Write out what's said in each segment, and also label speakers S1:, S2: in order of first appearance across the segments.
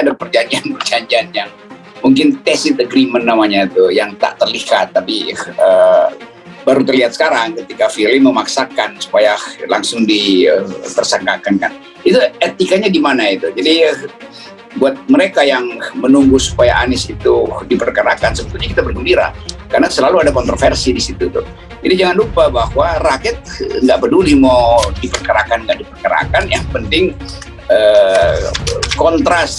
S1: ada perjanjian-perjanjian yang mungkin tacit agreement namanya itu, yang tak terlihat tapi baru terlihat sekarang ketika Firly memaksakan supaya langsung ditersangkakan kan. Itu etikanya di mana itu? Jadi buat mereka yang menunggu supaya Anies itu diperkarakan, sebetulnya kita bergembira karena selalu ada kontroversi di situ tuh. Jadi jangan lupa bahwa rakyat nggak peduli mau diperkarakan nggak diperkarakan, yang penting kontras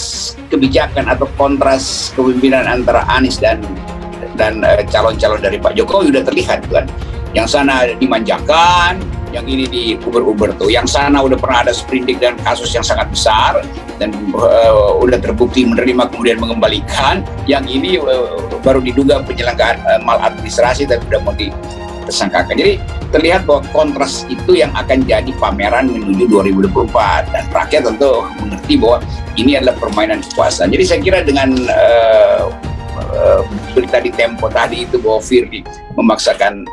S1: kebijakan atau kontras kepemimpinan antara Anies dan calon-calon dari Pak Jokowi udah terlihat kan. Yang sana dimanjakan, yang ini diuber-uber tuh. Yang sana udah pernah ada sprindik dan kasus yang sangat besar dan udah terbukti menerima kemudian mengembalikan. Yang ini baru diduga penyelenggaraan maladministrasi tapi udah mau tersangkakan. Jadi terlihat bahwa kontras itu yang akan jadi pameran menuju 2024 dan rakyat tentu mengerti bahwa ini adalah permainan kekuasaan. Jadi saya kira dengan berita di Tempo tadi itu bahwa Firly memaksakan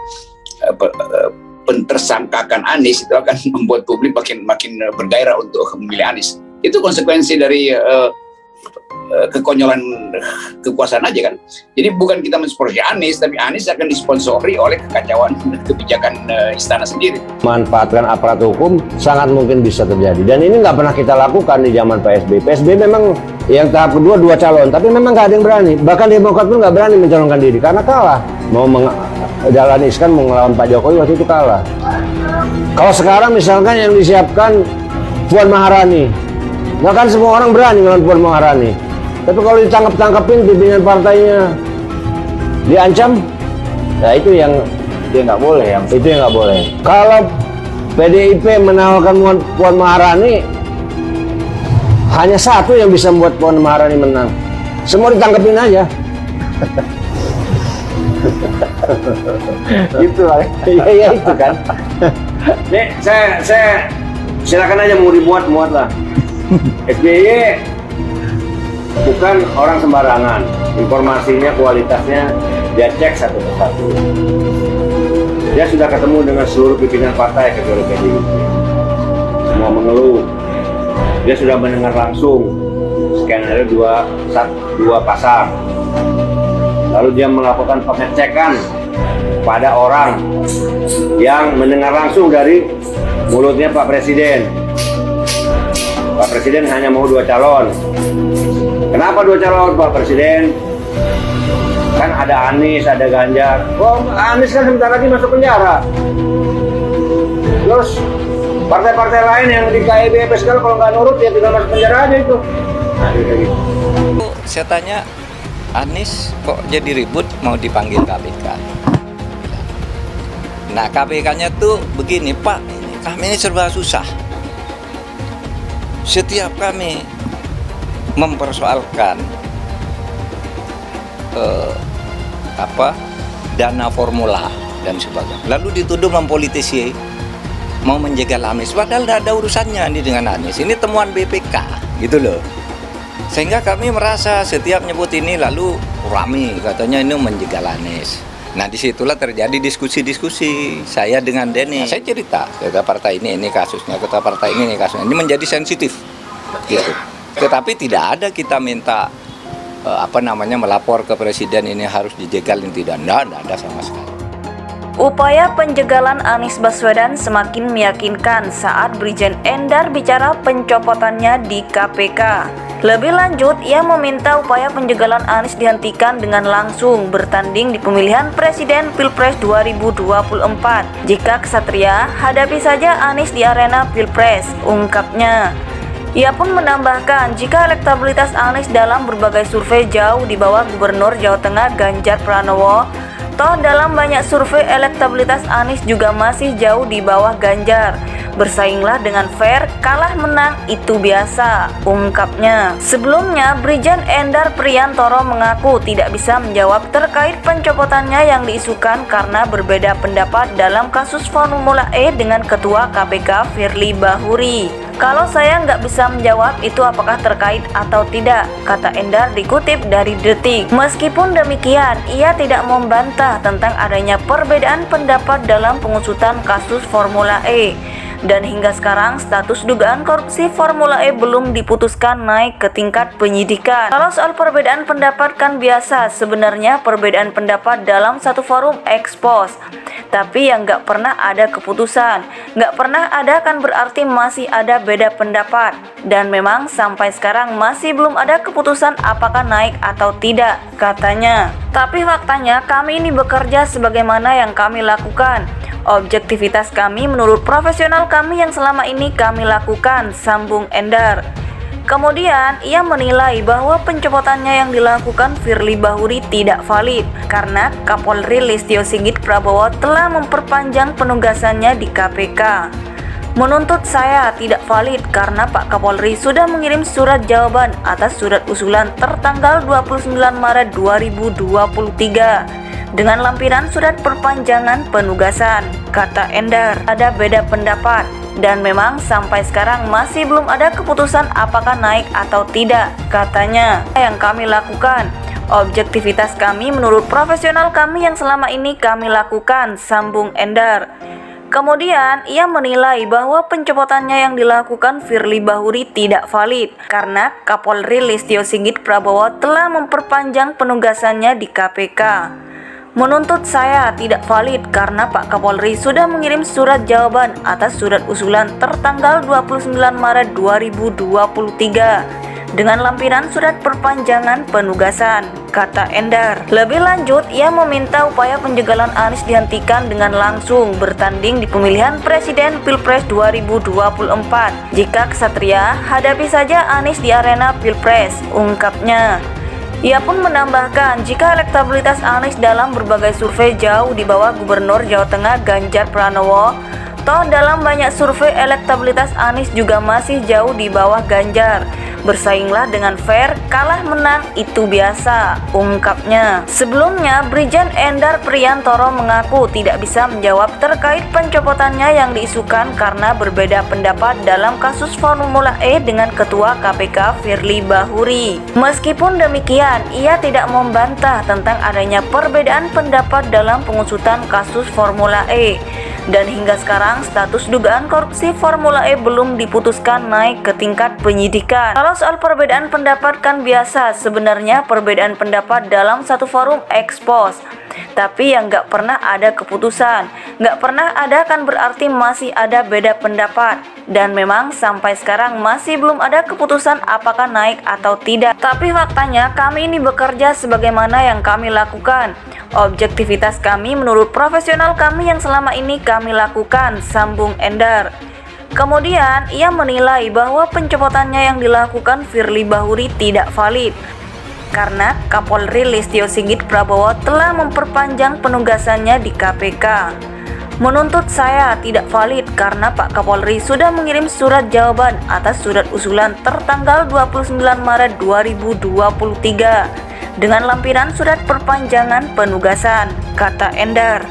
S1: pentersangkakan Anies itu akan membuat publik makin bergairah untuk memilih Anies. Itu konsekuensi dari kekonyolan kekuasaan aja kan. Jadi bukan kita mensponsori Anies, tapi Anies akan disponsori oleh kekacauan kebijakan istana sendiri.
S2: Manfaatkan aparat hukum sangat mungkin bisa terjadi, dan ini nggak pernah kita lakukan di zaman PSB. PSB memang yang tahap kedua 2 calon, tapi memang nggak ada yang berani. Bahkan Demokrat pun nggak berani mencalonkan diri karena kalah. Dahlan Iskan mau ngelawan Pak Jokowi waktu itu kalah. Kalau sekarang misalkan yang disiapkan Puan Maharani, nggak kan semua orang berani ngelawan Puan Maharani. Tapi kalau ditangkap-tangkapin pimpinan partainya diancam, ya itu yang dia nggak boleh. Itu yang nggak boleh. Kalau PDIP menawarkan Puan Maharani, hanya satu yang bisa membuat Puan Maharani menang. Semua ditangkapin aja. Gitu lah. Iya itu kan. Nih saya silakan aja mau dimuat lah. SBY bukan orang sembarangan, informasinya, kualitasnya dia cek satu persatu. Dia sudah ketemu dengan seluruh pimpinan partai kecuali PDIP. Semua mengeluh. Dia sudah mendengar langsung skenario dua pasar. Lalu dia melakukan pengecekan pada orang yang mendengar langsung dari mulutnya Pak Presiden. Pak Presiden hanya mau 2 calon. Kenapa 2 calon Pak Presiden? Kan ada Anies, ada Ganjar. Oh, Anies kan sebentar lagi masuk penjara. Terus partai-partai lain yang di KIB sekarang kalau nggak nurut ya tinggal masuk penjara aja itu. Nah, gitu.
S3: Saya tanya, Anies kok jadi ribut mau dipanggil KPK? Nah, KPK-nya tuh begini, Pak, kami ini serba susah. Setiap kami mempersoalkan dana formula dan sebagainya, lalu dituduh mempolitisi, mau menjegal Anies, padahal tidak ada urusannya ini dengan Anies. Ini temuan BPK gitu loh. Sehingga kami merasa setiap nyebut ini lalu rame katanya ini menjegal Anies. Nah, disitulah terjadi diskusi-diskusi saya dengan Denny. Nah, saya cerita, kata partai ini kasusnya, kata partai ini kasusnya. Ini menjadi sensitif, gitu. Tetapi tidak ada kita minta melapor ke presiden ini harus dijegal, ini tidak ada sama sekali.
S4: Upaya penjegalan Anies Baswedan semakin meyakinkan saat Brigjen Endar bicara pencopotannya di KPK. Lebih lanjut, ia meminta upaya penjegalan Anies dihentikan dengan langsung bertanding di pemilihan presiden Pilpres 2024. Jika kesatria, hadapi saja Anies di arena Pilpres, ungkapnya. Ia pun menambahkan jika elektabilitas Anies dalam berbagai survei jauh di bawah Gubernur Jawa Tengah Ganjar Pranowo, toh dalam banyak survei elektabilitas Anies juga masih jauh di bawah Ganjar. Bersainglah dengan fair, kalah menang itu biasa, ungkapnya. Sebelumnya, Brigjen Endar Priantoro mengaku tidak bisa menjawab terkait pencopotannya yang diisukan karena berbeda pendapat dalam kasus Formula E dengan Ketua KPK Firly Bahuri. Kalau saya nggak bisa menjawab itu apakah terkait atau tidak, kata Endar dikutip dari Detik. Meskipun demikian, ia tidak membantah tentang adanya perbedaan pendapat dalam pengusutan kasus Formula E. Dan hingga sekarang status dugaan korupsi Formula E belum diputuskan naik ke tingkat penyidikan. Kalau soal perbedaan pendapat kan biasa, sebenarnya perbedaan pendapat dalam satu forum ekspos. Tapi yang nggak pernah ada keputusan, nggak pernah ada kan berarti masih ada beda pendapat. Dan memang sampai sekarang masih belum ada keputusan apakah naik atau tidak, katanya. Tapi faktanya kami ini bekerja sebagaimana yang kami lakukan. Objektivitas kami menurut profesional kami yang selama ini kami lakukan, sambung Endar. Kemudian, ia menilai bahwa pencopotannya yang dilakukan Firly Bahuri tidak valid karena Kapolri Listio Sigit Prabowo telah memperpanjang penugasannya di KPK. Menurut saya tidak valid karena Pak Kapolri sudah mengirim surat jawaban atas surat usulan tertanggal 29 Maret 2023 dengan lampiran surat perpanjangan penugasan, kata Endar. Ada beda pendapat dan memang sampai sekarang masih belum ada keputusan apakah naik atau tidak, katanya. Yang kami lakukan, objektivitas kami menurut profesional kami yang selama ini kami lakukan, sambung Endar. Kemudian, ia menilai bahwa pencopotannya yang dilakukan Firly Bahuri tidak valid karena Kapolri Listio Sigit Prabowo telah memperpanjang penugasannya di KPK. Menuntut saya tidak valid karena Pak Kapolri sudah mengirim surat jawaban atas surat usulan tertanggal 29 Maret 2023 dengan lampiran surat perpanjangan penugasan, kata Endar. Lebih lanjut, ia meminta upaya penjagalan Anies dihentikan dengan langsung bertanding di pemilihan Presiden Pilpres 2024. Jika kesatria, hadapi saja Anies di arena Pilpres, ungkapnya. Ia pun menambahkan jika elektabilitas Anies dalam berbagai survei jauh di bawah Gubernur Jawa Tengah Ganjar Pranowo, toh dalam banyak survei elektabilitas Anies juga masih jauh di bawah Ganjar. Bersainglah dengan fair, kalah menang itu biasa, ungkapnya. Sebelumnya, Brigjen Endar Priantoro mengaku tidak bisa menjawab terkait pencopotannya yang diisukan karena berbeda pendapat dalam kasus Formula E dengan Ketua KPK Firly Bahuri. Meskipun demikian, ia tidak membantah tentang adanya perbedaan pendapat dalam pengusutan kasus Formula E. Dan hingga sekarang status dugaan korupsi Formula E belum diputuskan naik ke tingkat penyidikan. Kalau soal perbedaan pendapat kan biasa, sebenarnya perbedaan pendapat dalam satu forum ekspos. Tapi yang nggak pernah ada keputusan, nggak pernah ada kan berarti masih ada beda pendapat. Dan memang sampai sekarang masih belum ada keputusan apakah naik atau tidak. Tapi faktanya kami ini bekerja sebagaimana yang kami lakukan. Objektivitas kami menurut profesional kami yang selama ini kami lakukan, sambung Endar. Kemudian, ia menilai bahwa pencopotannya yang dilakukan Firly Bahuri tidak valid karena Kapolri Listio Sigit Prabowo telah memperpanjang penugasannya di KPK. Menuntut saya tidak valid karena Pak Kapolri sudah mengirim surat jawaban atas surat usulan tertanggal 29 Maret 2023 dengan lampiran surat perpanjangan penugasan, kata Endar.